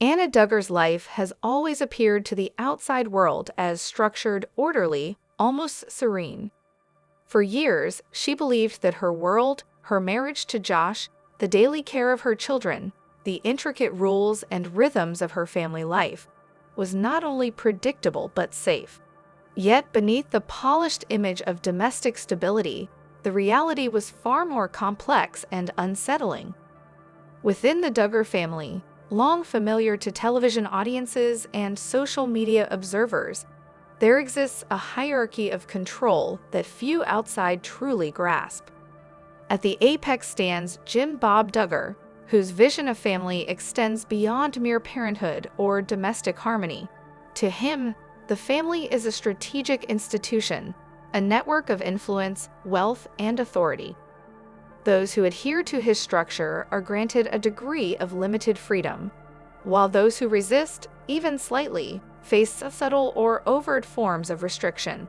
Anna Duggar's life has always appeared to the outside world as structured, orderly, almost serene. For years, she believed that her world, her marriage to Josh, the daily care of her children, the intricate rules and rhythms of her family life, was not only predictable but safe. Yet beneath the polished image of domestic stability, the reality was far more complex and unsettling. Within the Duggar family, long familiar to television audiences and social media observers, there exists a hierarchy of control that few outside truly grasp. At the apex stands Jim Bob Duggar, whose vision of family extends beyond mere parenthood or domestic harmony. To him, the family is a strategic institution, a network of influence, wealth, and authority. Those who adhere to his structure are granted a degree of limited freedom, while those who resist, even slightly, face subtle or overt forms of restriction.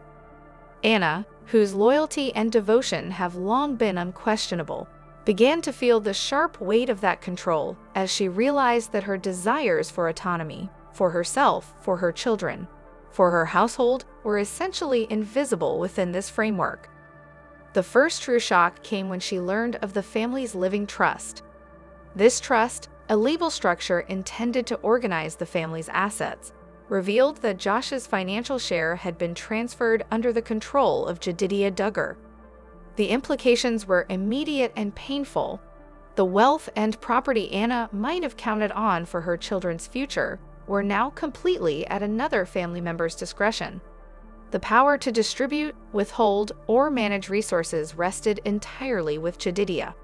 Anna, whose loyalty and devotion have long been unquestionable, began to feel the sharp weight of that control as she realized that her desires for autonomy, for herself, for her children, for her household, were essentially invisible within this framework. The first true shock came when she learned of the family's living trust. This trust, a legal structure intended to organize the family's assets, revealed that Josh's financial share had been transferred under the control of Jedidiah Duggar. The implications were immediate and painful. The wealth and property Anna might have counted on for her children's future were now completely at another family member's discretion. The power to distribute, withhold, or manage resources rested entirely with Jedidiah.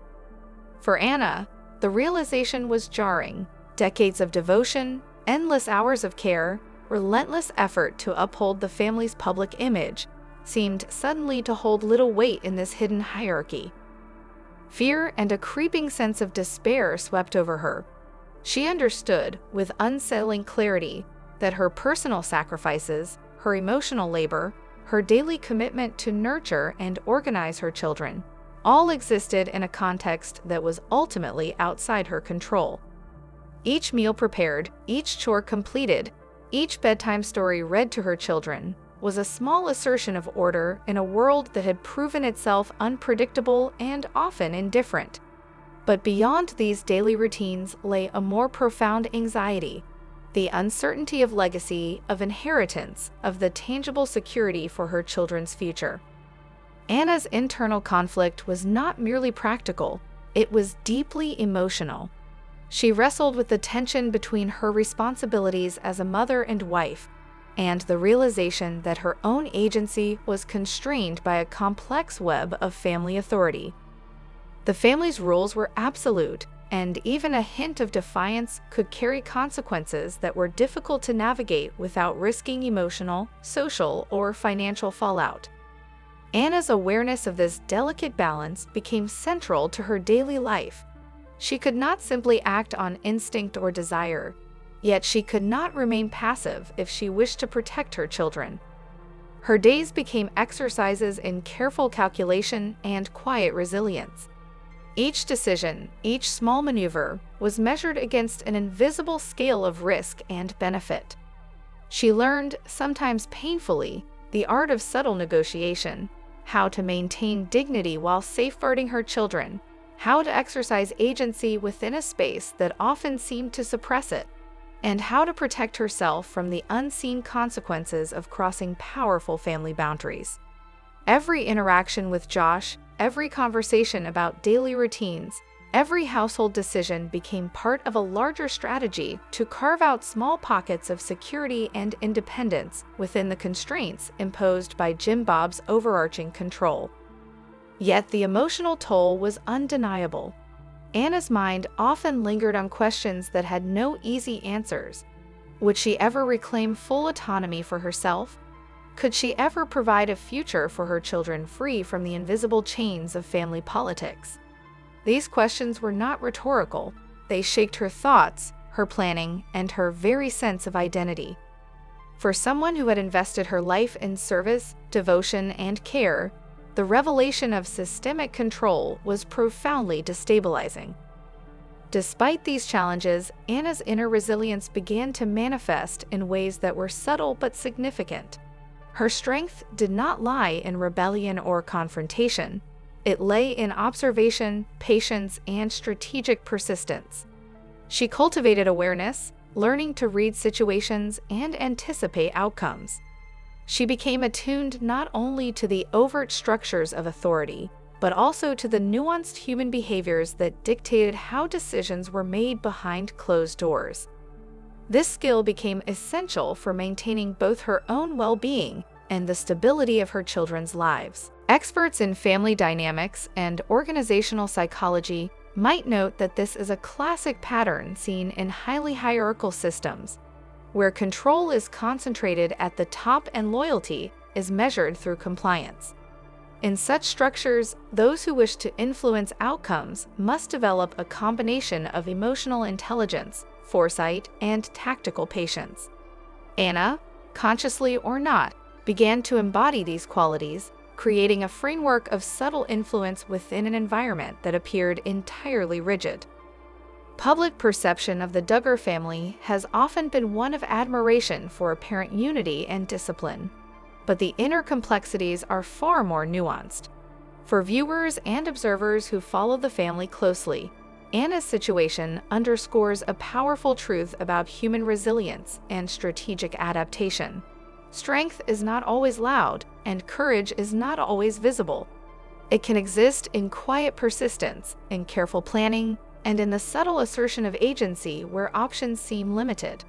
For Anna, the realization was jarring. Decades of devotion, endless hours of care, relentless effort to uphold the family's public image seemed suddenly to hold little weight in this hidden hierarchy. Fear and a creeping sense of despair swept over her. She understood, with unsettling clarity, that her personal sacrifices, her emotional labor, her daily commitment to nurture and organize her children, all existed in a context that was ultimately outside her control. Each meal prepared, each chore completed, each bedtime story read to her children was a small assertion of order in a world that had proven itself unpredictable and often indifferent. But beyond these daily routines lay a more profound anxiety, the uncertainty of legacy, of inheritance, of the tangible security for her children's future. Anna's internal conflict was not merely practical, it was deeply emotional. She wrestled with the tension between her responsibilities as a mother and wife, and the realization that her own agency was constrained by a complex web of family authority. The family's rules were absolute, and even a hint of defiance could carry consequences that were difficult to navigate without risking emotional, social, or financial fallout. Anna's awareness of this delicate balance became central to her daily life. She could not simply act on instinct or desire, yet she could not remain passive if she wished to protect her children. Her days became exercises in careful calculation and quiet resilience. Each decision, each small maneuver, was measured against an invisible scale of risk and benefit. She learned, sometimes painfully, the art of subtle negotiation, how to maintain dignity while safeguarding her children, how to exercise agency within a space that often seemed to suppress it, and how to protect herself from the unseen consequences of crossing powerful family boundaries. Every interaction with Josh, every conversation about daily routines, every household decision became part of a larger strategy to carve out small pockets of security and independence within the constraints imposed by Jim Bob's overarching control. Yet the emotional toll was undeniable. Anna's mind often lingered on questions that had no easy answers. Would she ever reclaim full autonomy for herself? Could she ever provide a future for her children free from the invisible chains of family politics? These questions were not rhetorical. They shaped her thoughts, her planning, and her very sense of identity. For someone who had invested her life in service, devotion, and care, the revelation of systemic control was profoundly destabilizing. Despite these challenges, Anna's inner resilience began to manifest in ways that were subtle but significant. Her strength did not lie in rebellion or confrontation. It lay in observation, patience, and strategic persistence. She cultivated awareness, learning to read situations and anticipate outcomes. She became attuned not only to the overt structures of authority, but also to the nuanced human behaviors that dictated how decisions were made behind closed doors. This skill became essential for maintaining both her own well-being and the stability of her children's lives. Experts in family dynamics and organizational psychology might note that this is a classic pattern seen in highly hierarchical systems, where control is concentrated at the top and loyalty is measured through compliance. In such structures, those who wish to influence outcomes must develop a combination of emotional intelligence, foresight, and tactical patience. Anna, consciously or not, began to embody these qualities, creating a framework of subtle influence within an environment that appeared entirely rigid. Public perception of the Duggar family has often been one of admiration for apparent unity and discipline, but the inner complexities are far more nuanced. For viewers and observers who follow the family closely, Anna's situation underscores a powerful truth about human resilience and strategic adaptation. Strength is not always loud, and courage is not always visible. It can exist in quiet persistence, in careful planning, and in the subtle assertion of agency where options seem limited.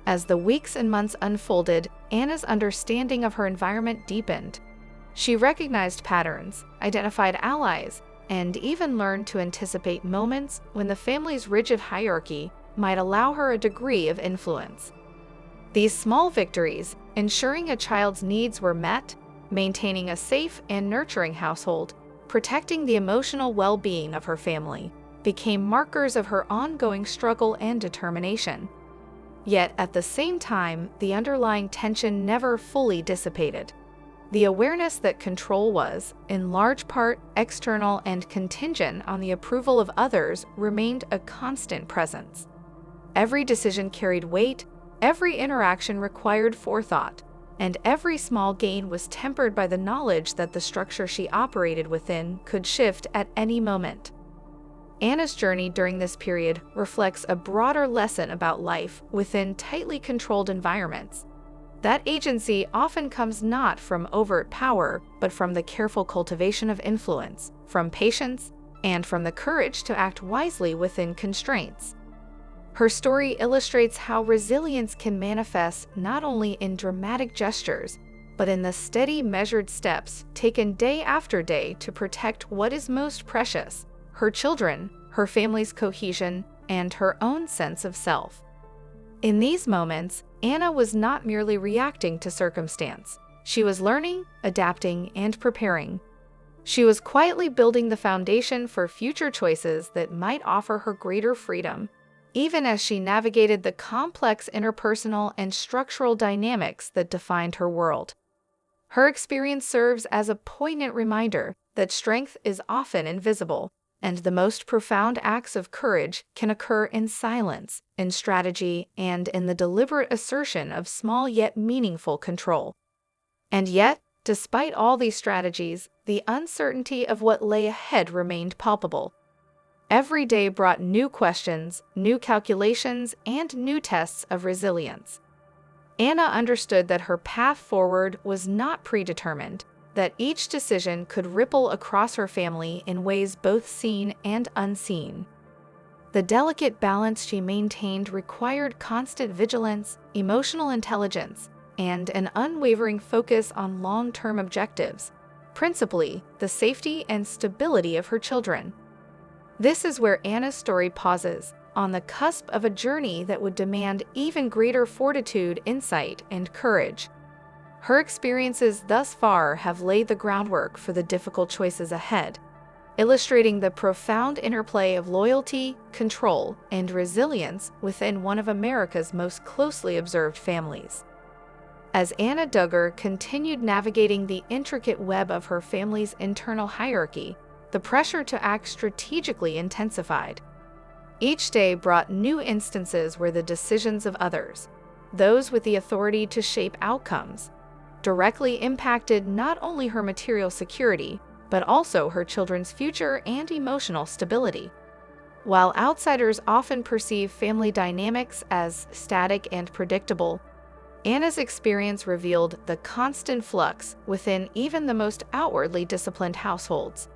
As the weeks and months unfolded, Anna's understanding of her environment deepened. She recognized patterns, identified allies, and even learned to anticipate moments when the family's rigid hierarchy might allow her a degree of influence. These small victories, ensuring a child's needs were met, maintaining a safe and nurturing household, protecting the emotional well-being of her family, became markers of her ongoing struggle and determination. Yet at the same time, the underlying tension never fully dissipated. The awareness that control was, in large part, external and contingent on the approval of others remained a constant presence. Every decision carried weight, every interaction required forethought, and every small gain was tempered by the knowledge that the structure she operated within could shift at any moment. Anna's journey during this period reflects a broader lesson about life within tightly controlled environments. That agency often comes not from overt power, but from the careful cultivation of influence, from patience, and from the courage to act wisely within constraints. Her story illustrates how resilience can manifest not only in dramatic gestures, but in the steady, measured steps taken day after day to protect what is most precious: her children, her family's cohesion, and her own sense of self. In these moments, Anna was not merely reacting to circumstance. She was learning, adapting, and preparing. She was quietly building the foundation for future choices that might offer her greater freedom, even as she navigated the complex interpersonal and structural dynamics that defined her world. Her experience serves as a poignant reminder that strength is often invisible, and the most profound acts of courage can occur in silence, in strategy, and in the deliberate assertion of small yet meaningful control. And yet, despite all these strategies, the uncertainty of what lay ahead remained palpable. Every day brought new questions, new calculations, and new tests of resilience. Anna understood that her path forward was not predetermined, that each decision could ripple across her family in ways both seen and unseen. The delicate balance she maintained required constant vigilance, emotional intelligence, and an unwavering focus on long-term objectives, principally the safety and stability of her children. This is where Anna's story pauses, on the cusp of a journey that would demand even greater fortitude, insight, and courage. Her experiences thus far have laid the groundwork for the difficult choices ahead, illustrating the profound interplay of loyalty, control, and resilience within one of America's most closely observed families. As Anna Duggar continued navigating the intricate web of her family's internal hierarchy, the pressure to act strategically intensified. Each day brought new instances where the decisions of others, those with the authority to shape outcomes, directly impacted not only her material security, but also her children's future and emotional stability. While outsiders often perceive family dynamics as static and predictable, Anna's experience revealed the constant flux within even the most outwardly disciplined households.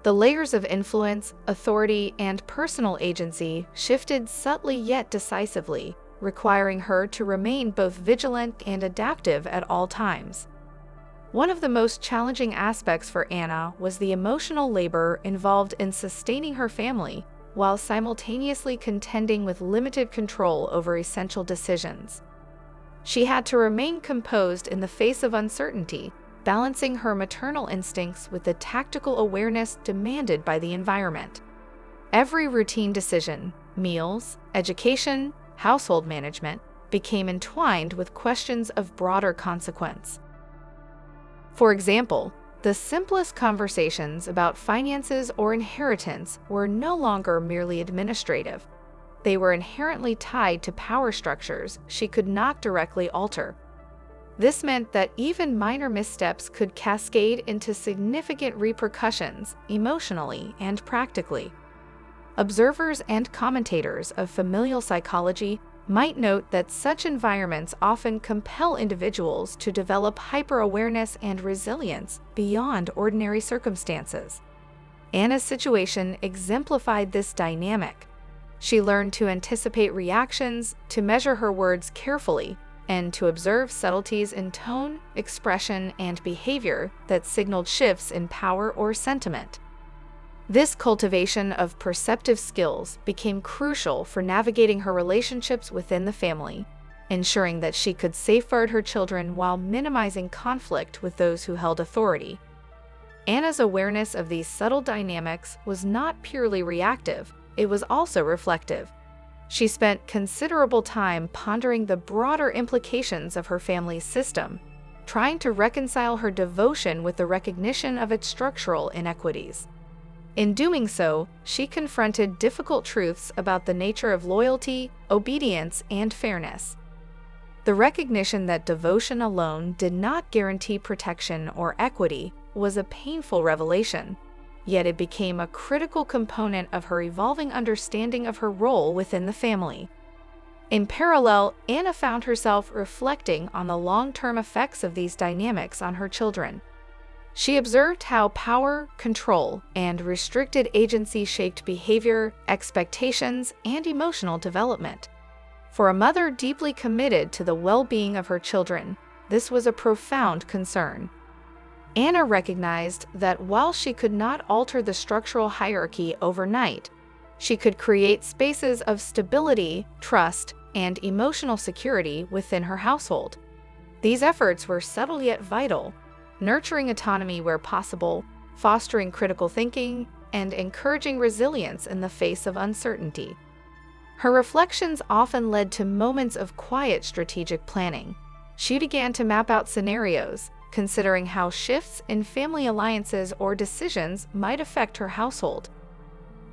The layers of influence, authority, and personal agency shifted subtly yet decisively, requiring her to remain both vigilant and adaptive at all times. One of the most challenging aspects for Anna was the emotional labor involved in sustaining her family, while simultaneously contending with limited control over essential decisions. She had to remain composed in the face of uncertainty, balancing her maternal instincts with the tactical awareness demanded by the environment. Every routine decision, meals, education, household management, became entwined with questions of broader consequence. For example, the simplest conversations about finances or inheritance were no longer merely administrative. They were inherently tied to power structures she could not directly alter. This meant that even minor missteps could cascade into significant repercussions emotionally and practically. Observers and commentators of familial psychology might note that such environments often compel individuals to develop hyper-awareness and resilience beyond ordinary circumstances. Anna's situation exemplified this dynamic. She learned to anticipate reactions, to measure her words carefully, and to observe subtleties in tone, expression, and behavior that signaled shifts in power or sentiment. This cultivation of perceptive skills became crucial for navigating her relationships within the family, ensuring that she could safeguard her children while minimizing conflict with those who held authority. Anna's awareness of these subtle dynamics was not purely reactive, it was also reflective. She spent considerable time pondering the broader implications of her family's system, trying to reconcile her devotion with the recognition of its structural inequities. In doing so, she confronted difficult truths about the nature of loyalty, obedience, and fairness. The recognition that devotion alone did not guarantee protection or equity was a painful revelation, yet it became a critical component of her evolving understanding of her role within the family. In parallel, Anna found herself reflecting on the long-term effects of these dynamics on her children. She observed how power, control, and restricted agency shaped behavior, expectations, and emotional development. For a mother deeply committed to the well-being of her children, this was a profound concern. Anna recognized that while she could not alter the structural hierarchy overnight, she could create spaces of stability, trust, and emotional security within her household. These efforts were subtle yet vital, nurturing autonomy where possible, fostering critical thinking, and encouraging resilience in the face of uncertainty. Her reflections often led to moments of quiet strategic planning. She began to map out scenarios, considering how shifts in family alliances or decisions might affect her household.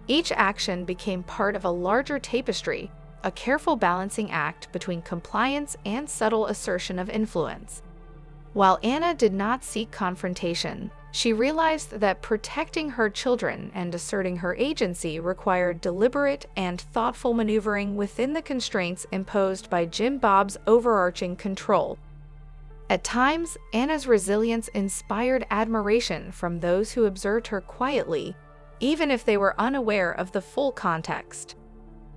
Each action became part of a larger tapestry, a careful balancing act between compliance and subtle assertion of influence. While Anna did not seek confrontation, she realized that protecting her children and asserting her agency required deliberate and thoughtful maneuvering within the constraints imposed by Jim Bob's overarching control. At times, Anna's resilience inspired admiration from those who observed her quietly, even if they were unaware of the full context.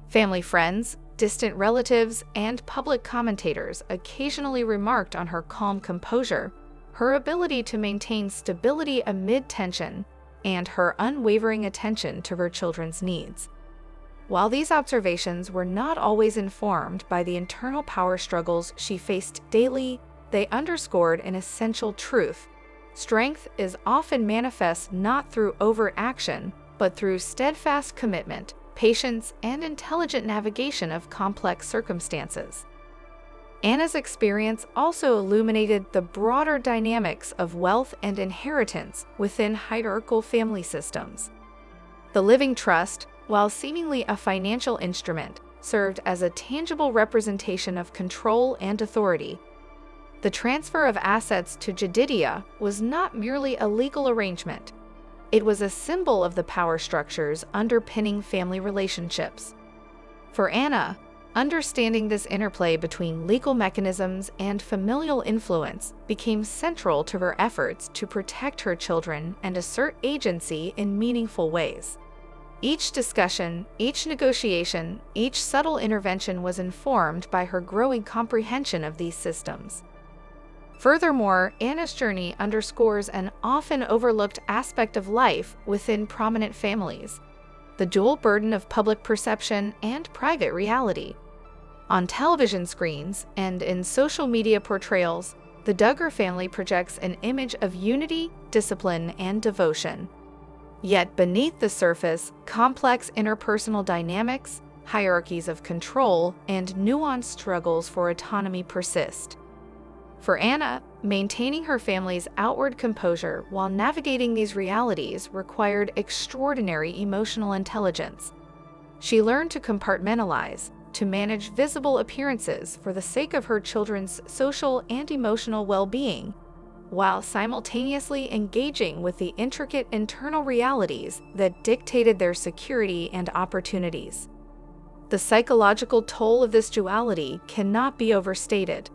Family friends, distant relatives, and public commentators occasionally remarked on her calm composure, her ability to maintain stability amid tension, and her unwavering attention to her children's needs. While these observations were not always informed by the internal power struggles she faced daily, they underscored an essential truth. Strength is often manifest not through overt action, but through steadfast commitment, patience, and intelligent navigation of complex circumstances. Anna's experience also illuminated the broader dynamics of wealth and inheritance within hierarchical family systems. The living trust, while seemingly a financial instrument, served as a tangible representation of control and authority. The transfer of assets to Jedidiah was not merely a legal arrangement. It was a symbol of the power structures underpinning family relationships. For Anna, understanding this interplay between legal mechanisms and familial influence became central to her efforts to protect her children and assert agency in meaningful ways. Each discussion, each negotiation, each subtle intervention was informed by her growing comprehension of these systems. Furthermore, Anna's journey underscores an often overlooked aspect of life within prominent families: the dual burden of public perception and private reality. On television screens and in social media portrayals, the Duggar family projects an image of unity, discipline, and devotion. Yet beneath the surface, complex interpersonal dynamics, hierarchies of control, and nuanced struggles for autonomy persist. For Anna, maintaining her family's outward composure while navigating these realities required extraordinary emotional intelligence. She learned to compartmentalize, to manage visible appearances for the sake of her children's social and emotional well-being, while simultaneously engaging with the intricate internal realities that dictated their security and opportunities. The psychological toll of this duality cannot be overstated.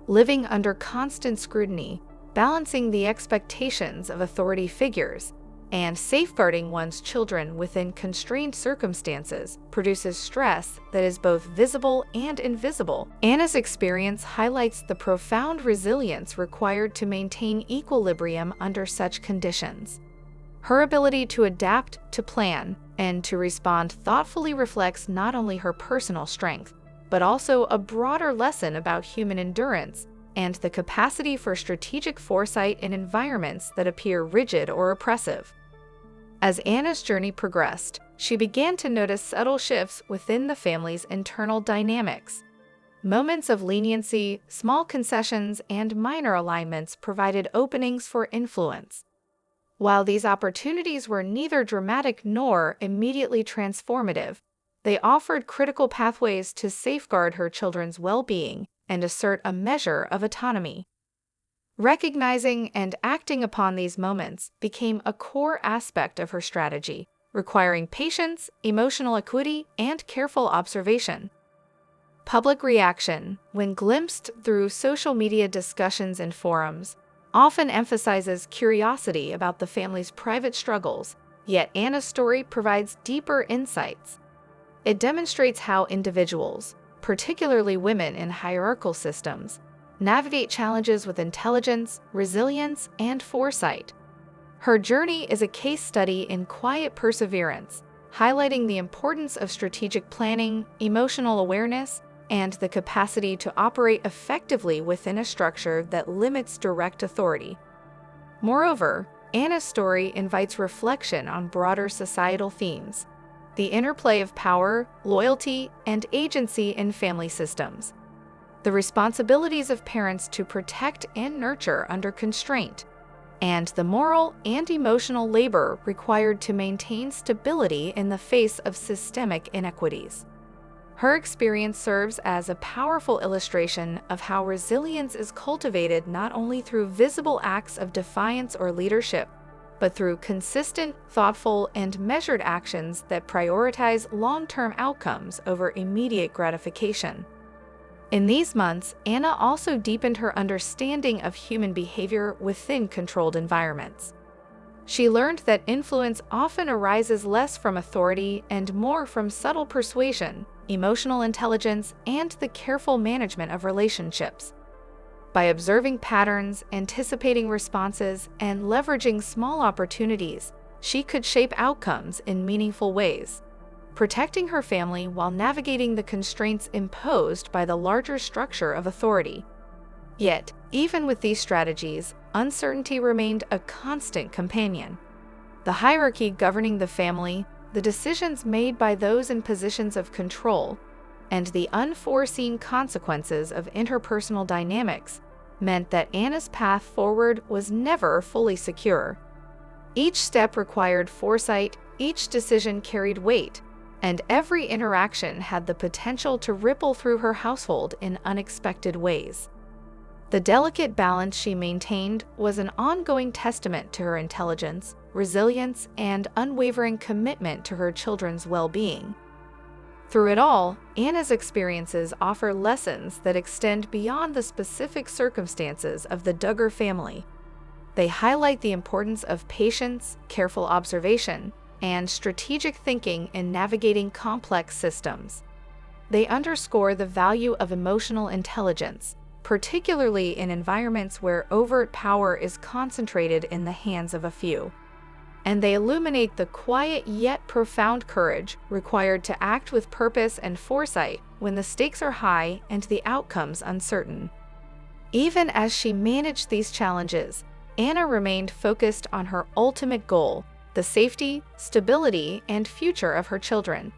Living under constant scrutiny, balancing the expectations of authority figures, and safeguarding one's children within constrained circumstances produces stress that is both visible and invisible. Anna's experience highlights the profound resilience required to maintain equilibrium under such conditions. Her ability to adapt, to plan, and to respond thoughtfully reflects not only her personal strength, but also a broader lesson about human endurance and the capacity for strategic foresight in environments that appear rigid or oppressive. As Anna's journey progressed, she began to notice subtle shifts within the family's internal dynamics. Moments of leniency, small concessions, and minor alignments provided openings for influence. While these opportunities were neither dramatic nor immediately transformative, they offered critical pathways to safeguard her children's well-being and assert a measure of autonomy. Recognizing and acting upon these moments became a core aspect of her strategy, requiring patience, emotional acuity, and careful observation. Public reaction, when glimpsed through social media discussions and forums, often emphasizes curiosity about the family's private struggles, yet Anna's story provides deeper insights. It demonstrates how individuals, particularly women in hierarchical systems, navigate challenges with intelligence, resilience, and foresight. Her journey is a case study in quiet perseverance, highlighting the importance of strategic planning, emotional awareness, and the capacity to operate effectively within a structure that limits direct authority. Moreover, Anna's story invites reflection on broader societal themes: the interplay of power, loyalty, and agency in family systems, the responsibilities of parents to protect and nurture under constraint, and the moral and emotional labor required to maintain stability in the face of systemic inequities. Her experience serves as a powerful illustration of how resilience is cultivated not only through visible acts of defiance or leadership, but through consistent, thoughtful, and measured actions that prioritize long-term outcomes over immediate gratification. In these months, Anna also deepened her understanding of human behavior within controlled environments. She learned that influence often arises less from authority and more from subtle persuasion, emotional intelligence, and the careful management of relationships. By observing patterns, anticipating responses, and leveraging small opportunities, she could shape outcomes in meaningful ways, protecting her family while navigating the constraints imposed by the larger structure of authority. Yet, even with these strategies, uncertainty remained a constant companion. The hierarchy governing the family, the decisions made by those in positions of control, and the unforeseen consequences of interpersonal dynamics meant that Anna's path forward was never fully secure. Each step required foresight, each decision carried weight, and every interaction had the potential to ripple through her household in unexpected ways. The delicate balance she maintained was an ongoing testament to her intelligence, resilience, and unwavering commitment to her children's well-being. Through it all, Anna's experiences offer lessons that extend beyond the specific circumstances of the Duggar family. They highlight the importance of patience, careful observation, and strategic thinking in navigating complex systems. They underscore the value of emotional intelligence, particularly in environments where overt power is concentrated in the hands of a few. And they illuminate the quiet yet profound courage required to act with purpose and foresight when the stakes are high and the outcomes uncertain. Even as she managed these challenges, Anna remained focused on her ultimate goal: the safety, stability, and future of her children.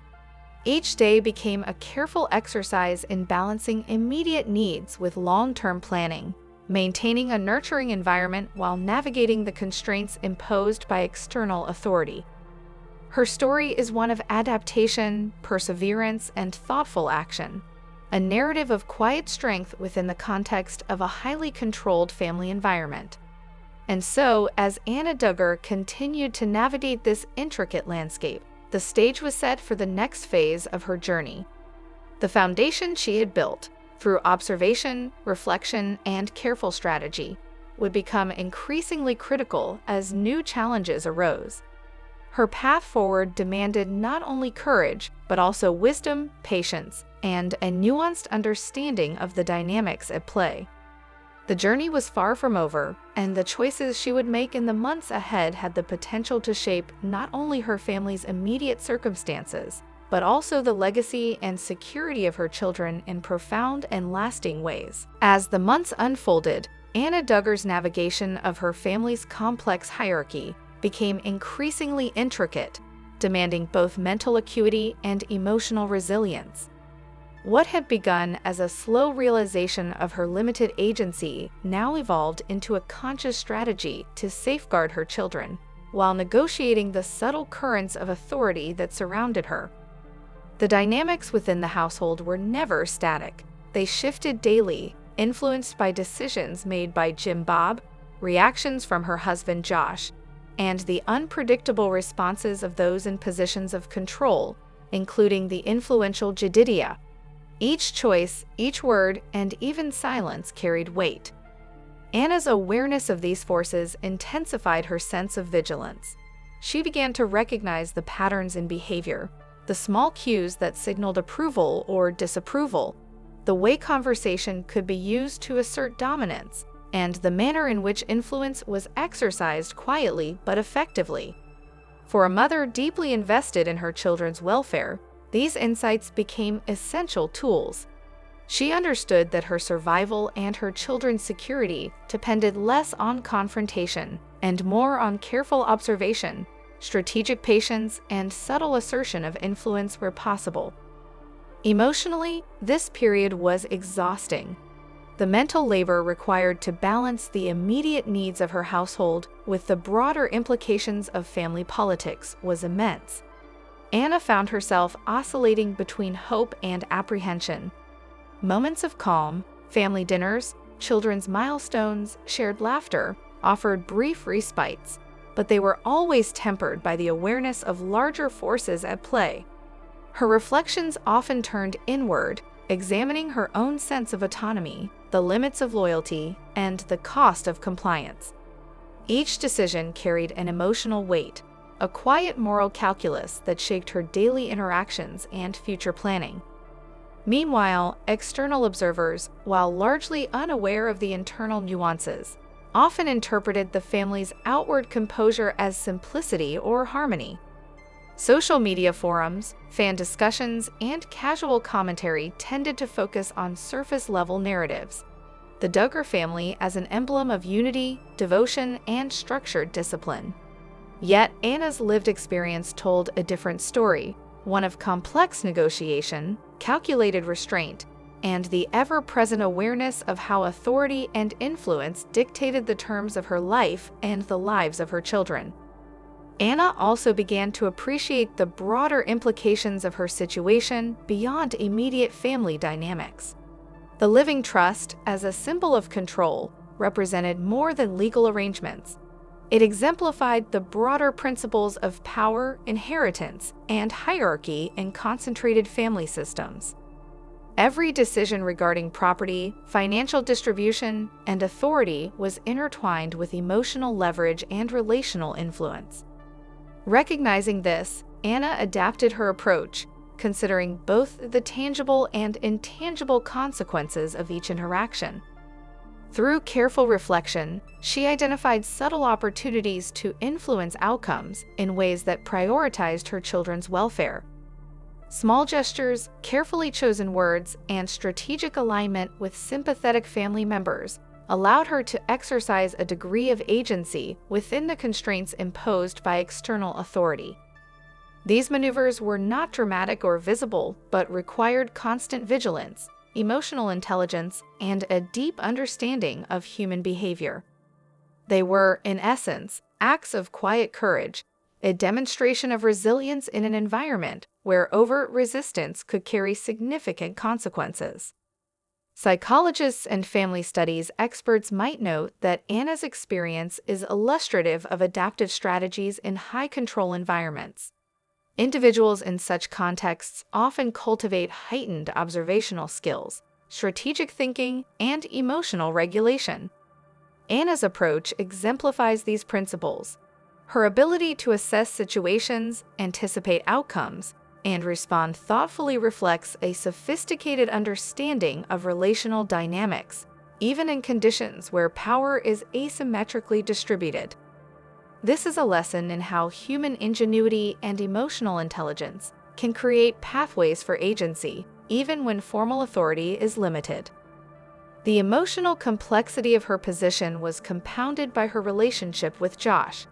Each day became a careful exercise in balancing immediate needs with long-term planning, maintaining a nurturing environment while navigating the constraints imposed by external authority. Her story is one of adaptation, perseverance, and thoughtful action, a narrative of quiet strength within the context of a highly controlled family environment. And so, as Anna Duggar continued to navigate this intricate landscape, the stage was set for the next phase of her journey. The foundation she had built, through observation, reflection, and careful strategy, would become increasingly critical as new challenges arose. Her path forward demanded not only courage, but also wisdom, patience, and a nuanced understanding of the dynamics at play. The journey was far from over, and the choices she would make in the months ahead had the potential to shape not only her family's immediate circumstances, but also the legacy and security of her children in profound and lasting ways. As the months unfolded, Anna Duggar's navigation of her family's complex hierarchy became increasingly intricate, demanding both mental acuity and emotional resilience. What had begun as a slow realization of her limited agency now evolved into a conscious strategy to safeguard her children, while negotiating the subtle currents of authority that surrounded her. The dynamics within the household were never static. They shifted daily, influenced by decisions made by Jim Bob, reactions from her husband Josh, and the unpredictable responses of those in positions of control, including the influential Jedidiah. Each choice, each word, and even silence carried weight. Anna's awareness of these forces intensified her sense of vigilance. She began to recognize the patterns in behavior, the small cues that signaled approval or disapproval, the way conversation could be used to assert dominance, and the manner in which influence was exercised quietly but effectively. For a mother deeply invested in her children's welfare, these insights became essential tools. She understood that her survival and her children's security depended less on confrontation and more on careful observation, strategic patience, and subtle assertion of influence where possible. Emotionally, this period was exhausting. The mental labor required to balance the immediate needs of her household with the broader implications of family politics was immense. Anna found herself oscillating between hope and apprehension. Moments of calm, family dinners, children's milestones, shared laughter offered brief respites, but they were always tempered by the awareness of larger forces at play. Her reflections often turned inward, examining her own sense of autonomy, the limits of loyalty, and the cost of compliance. Each decision carried an emotional weight, a quiet moral calculus that shaped her daily interactions and future planning. Meanwhile, external observers, while largely unaware of the internal nuances, often interpreted the family's outward composure as simplicity or harmony. Social media forums, fan discussions, and casual commentary tended to focus on surface-level narratives. The Duggar family as an emblem of unity, devotion, and structured discipline. Yet Anna's lived experience told a different story, one of complex negotiation, calculated restraint, and the ever-present awareness of how authority and influence dictated the terms of her life and the lives of her children. Anna also began to appreciate the broader implications of her situation beyond immediate family dynamics. The living trust, as a symbol of control, represented more than legal arrangements. It exemplified the broader principles of power, inheritance, and hierarchy in concentrated family systems. Every decision regarding property, financial distribution, and authority was intertwined with emotional leverage and relational influence. Recognizing this, Anna adapted her approach, considering both the tangible and intangible consequences of each interaction. Through careful reflection, she identified subtle opportunities to influence outcomes in ways that prioritized her children's welfare. Small gestures, carefully chosen words, and strategic alignment with sympathetic family members allowed her to exercise a degree of agency within the constraints imposed by external authority. These maneuvers were not dramatic or visible, but required constant vigilance, emotional intelligence, and a deep understanding of human behavior. They were, in essence, acts of quiet courage, a demonstration of resilience in an environment where overt resistance could carry significant consequences. Psychologists and family studies experts might note that Anna's experience is illustrative of adaptive strategies in high-control environments. Individuals in such contexts often cultivate heightened observational skills, strategic thinking, and emotional regulation. Anna's approach exemplifies these principles. Her ability to assess situations, anticipate outcomes, and respond thoughtfully reflects a sophisticated understanding of relational dynamics, even in conditions where power is asymmetrically distributed. This is a lesson in how human ingenuity and emotional intelligence can create pathways for agency, even when formal authority is limited. The emotional complexity of her position was compounded by her relationship with Josh.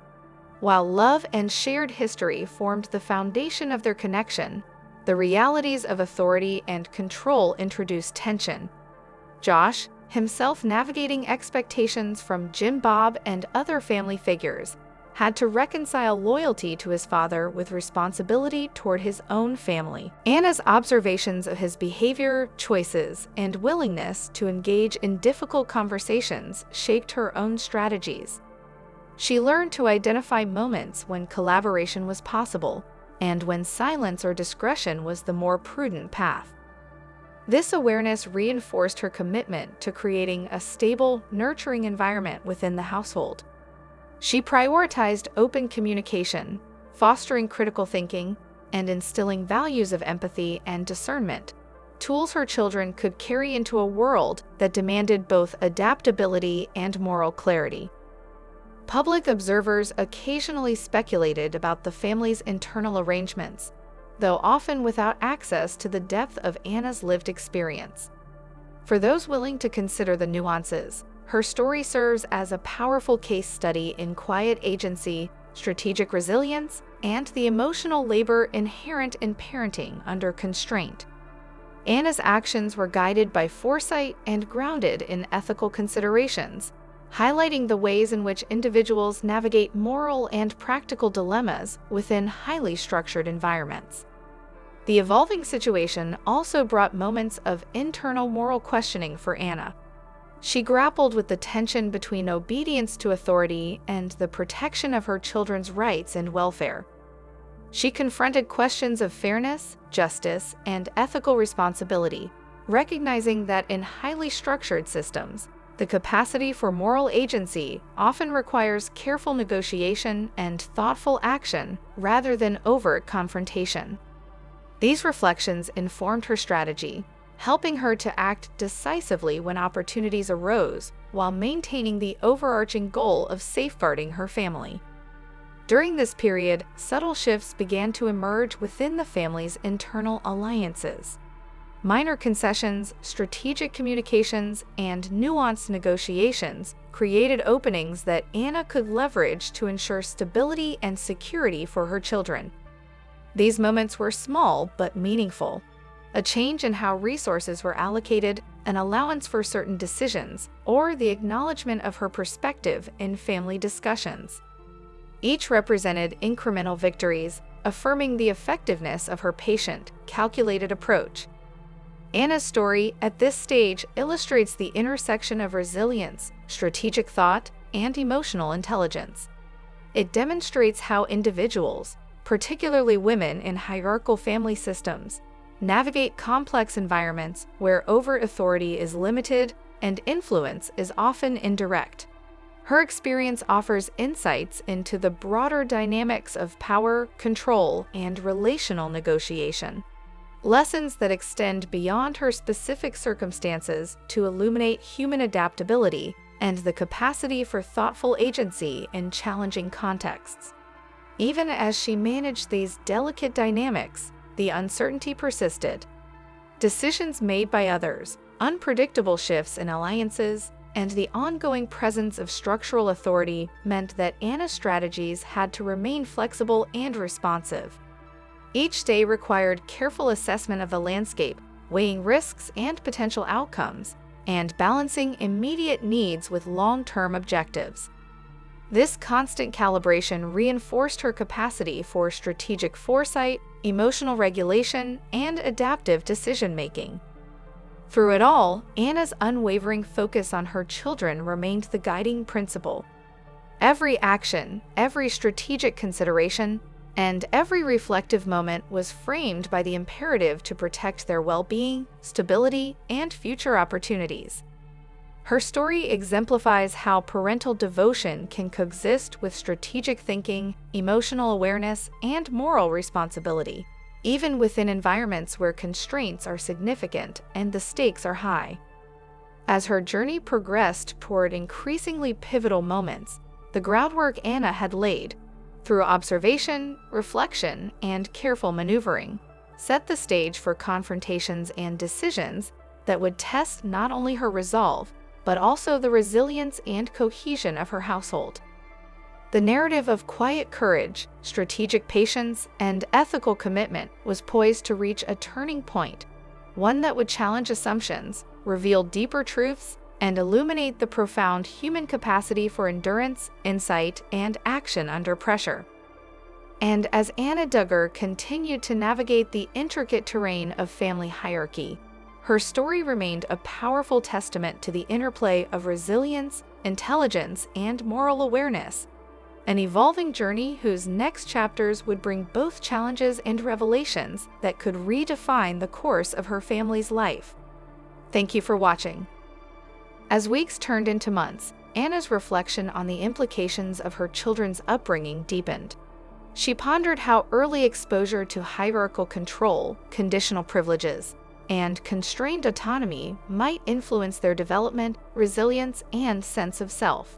While love and shared history formed the foundation of their connection, the realities of authority and control introduced tension. Josh, himself navigating expectations from Jim Bob and other family figures, had to reconcile loyalty to his father with responsibility toward his own family. Anna's observations of his behavior, choices, and willingness to engage in difficult conversations shaped her own strategies. She learned to identify moments when collaboration was possible and when silence or discretion was the more prudent path. This awareness reinforced her commitment to creating a stable, nurturing environment within the household. She prioritized open communication, fostering critical thinking, and instilling values of empathy and discernment, tools her children could carry into a world that demanded both adaptability and moral clarity. Public observers occasionally speculated about the family's internal arrangements, though often without access to the depth of Anna's lived experience. For those willing to consider the nuances, her story serves as a powerful case study in quiet agency, strategic resilience, and the emotional labor inherent in parenting under constraint. Anna's actions were guided by foresight and grounded in ethical considerations, highlighting the ways in which individuals navigate moral and practical dilemmas within highly structured environments. The evolving situation also brought moments of internal moral questioning for Anna. She grappled with the tension between obedience to authority and the protection of her children's rights and welfare. She confronted questions of fairness, justice, and ethical responsibility, recognizing that in highly structured systems, the capacity for moral agency often requires careful negotiation and thoughtful action rather than overt confrontation. These reflections informed her strategy, helping her to act decisively when opportunities arose while maintaining the overarching goal of safeguarding her family. During this period, subtle shifts began to emerge within the family's internal alliances. Minor concessions, strategic communications, and nuanced negotiations created openings that Anna could leverage to ensure stability and security for her children. These moments were small but meaningful. A change in how resources were allocated, an allowance for certain decisions, or the acknowledgement of her perspective in family discussions. Each represented incremental victories, affirming the effectiveness of her patient, calculated approach. Anna's story at this stage illustrates the intersection of resilience, strategic thought, and emotional intelligence. It demonstrates how individuals, particularly women in hierarchical family systems, navigate complex environments where overt authority is limited and influence is often indirect. Her experience offers insights into the broader dynamics of power, control, and relational negotiation. Lessons that extend beyond her specific circumstances to illuminate human adaptability and the capacity for thoughtful agency in challenging contexts. Even as she managed these delicate dynamics, the uncertainty persisted. Decisions made by others, unpredictable shifts in alliances, and the ongoing presence of structural authority meant that Anna's strategies had to remain flexible and responsive. Each day required careful assessment of the landscape, weighing risks and potential outcomes, and balancing immediate needs with long-term objectives. This constant calibration reinforced her capacity for strategic foresight, emotional regulation, and adaptive decision-making. Through it all, Anna's unwavering focus on her children remained the guiding principle. Every action, every strategic consideration, and every reflective moment was framed by the imperative to protect their well-being, stability, and future opportunities. Her story exemplifies how parental devotion can coexist with strategic thinking, emotional awareness, and moral responsibility, even within environments where constraints are significant and the stakes are high. As her journey progressed toward increasingly pivotal moments, the groundwork Anna had laid, through observation, reflection, and careful maneuvering, set the stage for confrontations and decisions that would test not only her resolve, but also the resilience and cohesion of her household. The narrative of quiet courage, strategic patience, and ethical commitment was poised to reach a turning point, one that would challenge assumptions, reveal deeper truths, and illuminate the profound human capacity for endurance, insight, and action under pressure. And as Anna Duggar continued to navigate the intricate terrain of family hierarchy, her story remained a powerful testament to the interplay of resilience, intelligence, and moral awareness, an evolving journey whose next chapters would bring both challenges and revelations that could redefine the course of her family's life. Thank you for watching. As weeks turned into months, Anna's reflection on the implications of her children's upbringing deepened. She pondered how early exposure to hierarchical control, conditional privileges, and constrained autonomy might influence their development, resilience, and sense of self.